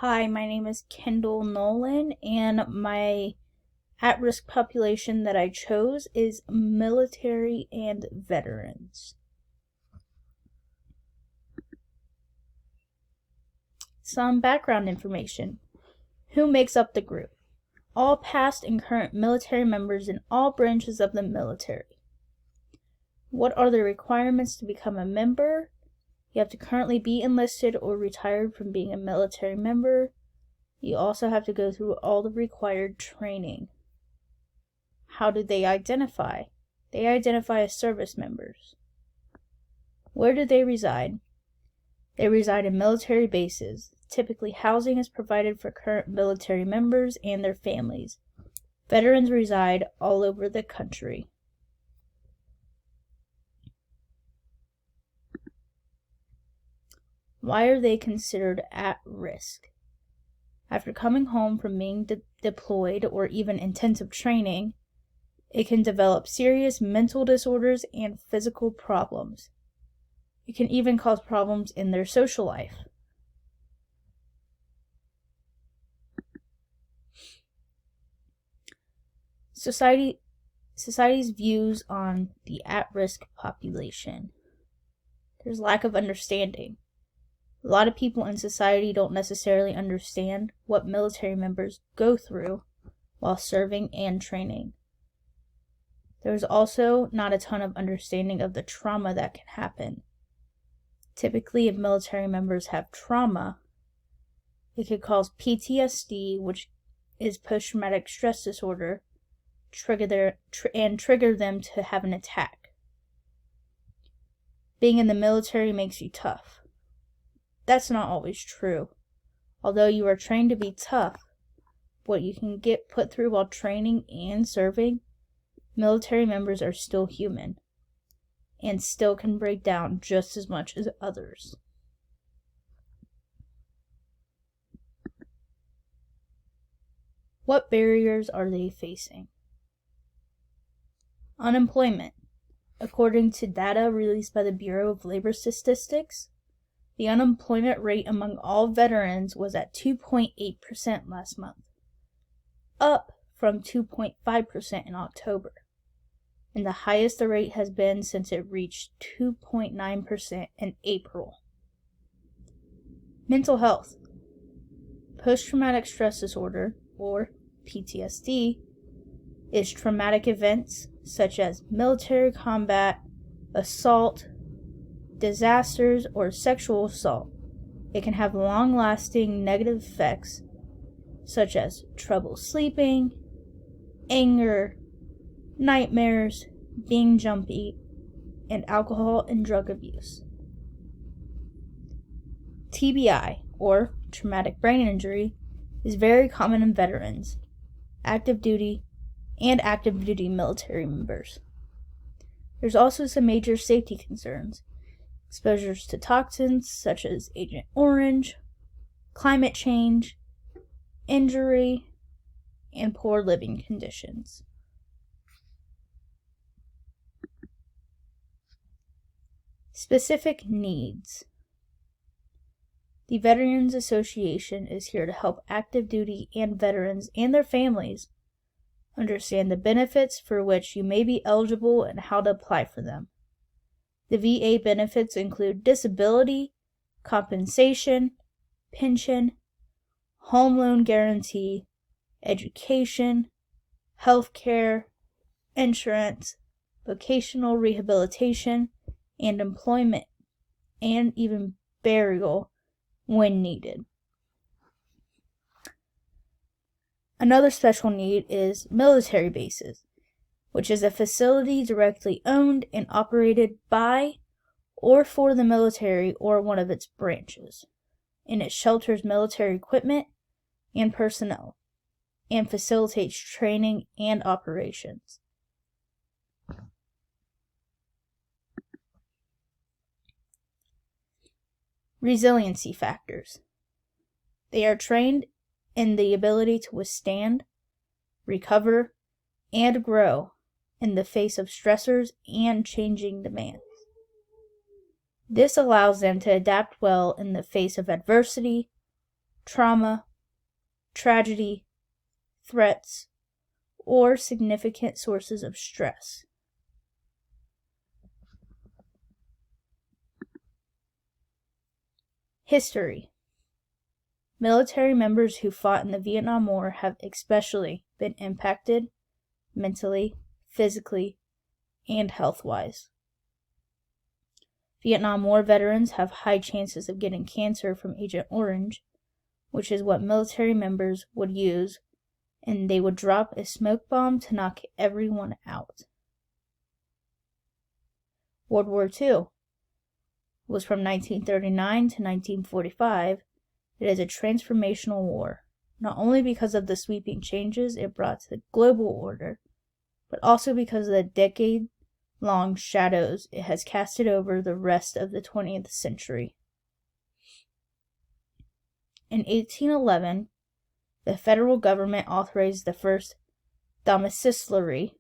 Hi, my name is Kendall Nolan, and my at-risk population that I chose is military and veterans. Some background information. Who makes up the group? All past and current military members in all branches of the military. What are the requirements to become a member? You have to currently be enlisted or retired from being a military member. You also have to go through all the required training. How do they identify? They identify as service members. Where do they reside? They reside in military bases. Typically, housing is provided for current military members and their families. Veterans reside all over the country. Why are they considered at risk? After coming home from being deployed or even intensive training, it can develop serious mental disorders and physical problems. It can even cause problems in their social life. Society's views on the at-risk population. There's lack of understanding. A lot of people in society don't necessarily understand what military members go through while serving and training. There's also not a ton of understanding of the trauma that can happen. Typically, if military members have trauma, it could cause PTSD, which is post-traumatic stress disorder, trigger them to have an attack. Being in the military makes you tough. That's not always true. Although you are trained to be tough, what you can get put through while training and serving, military members are still human and still can break down just as much as others. What barriers are they facing? Unemployment. According to data released by the Bureau of Labor Statistics, the unemployment rate among all veterans was at 2.8% last month, up from 2.5% in October, and the highest the rate has been since it reached 2.9% in April. Mental health. Post-traumatic stress disorder, or PTSD, is traumatic events such as military combat, assault, disasters, or sexual assault. It can have long-lasting negative effects such as trouble sleeping, anger, nightmares, being jumpy, and alcohol and drug abuse. TBI, or traumatic brain injury, is very common in veterans, active duty military members. There's also some major safety concerns. Exposures to toxins such as Agent Orange, climate change, injury, and poor living conditions. Specific needs. The Veterans Association is here to help active duty and veterans and their families understand the benefits for which you may be eligible and how to apply for them. The VA benefits include disability, compensation, pension, home loan guarantee, education, health care, insurance, vocational rehabilitation, and employment, and even burial when needed. Another special need is military bases, which is a facility directly owned and operated by or for the military or one of its branches, and it shelters military equipment and personnel, and facilitates training and operations. Resiliency factors. They are trained in the ability to withstand, recover, and grow in the face of stressors and changing demands. This allows them to adapt well in the face of adversity, trauma, tragedy, threats, or significant sources of stress. History. Military members who fought in the Vietnam War have especially been impacted mentally, physically, and health-wise. Vietnam War veterans have high chances of getting cancer from Agent Orange, which is what military members would use, and they would drop a smoke bomb to knock everyone out. World War II was from 1939 to 1945. It is a transformational war, not only because of the sweeping changes it brought to the global order, but also because of the decade-long shadows it has casted over the rest of the 20th century. In 1811, the federal government authorized the first domiciliary,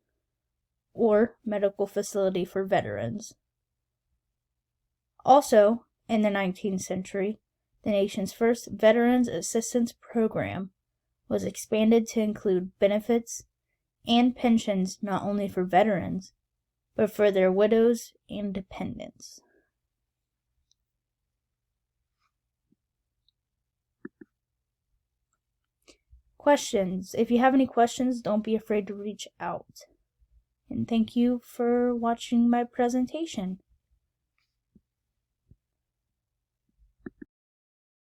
or medical facility for veterans. Also, in the 19th century, the nation's first Veterans Assistance Program was expanded to include benefits and pensions not only for veterans, but for their widows and dependents. Questions. If you have any questions, don't be afraid to reach out. And thank you for watching my presentation.